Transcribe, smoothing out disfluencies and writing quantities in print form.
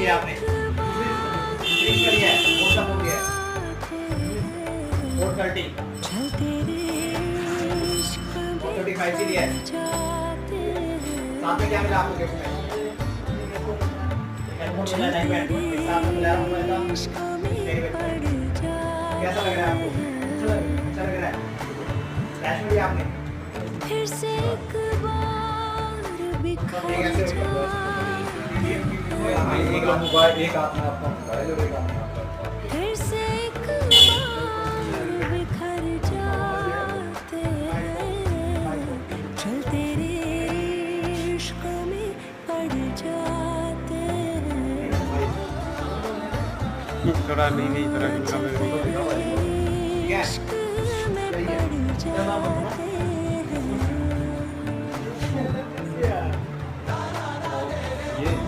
लिया आपने, ड्रिंक कर लिया है, वो सब हो गया है। 430 435 के लिए है। साथ में क्या मिला आपको गिफ्ट में? हेडफोन मिला, टाइम पैड एक साथ में मिला आपको, कैसा लग रहा है आपको? अच्छा लग रहा है। कैश में लिया आपने? फिर से एक बार बिखर एक मोबाइल, एक हाथ में आपका मोबाइल और एक हाथ में आपका फिर से एक बार बिखर जाते हैं, चल तेरे इश्क में पड़ जाते हैं, थोड़ा नहीं थोड़ा इश्क में पड़ जाते हैं।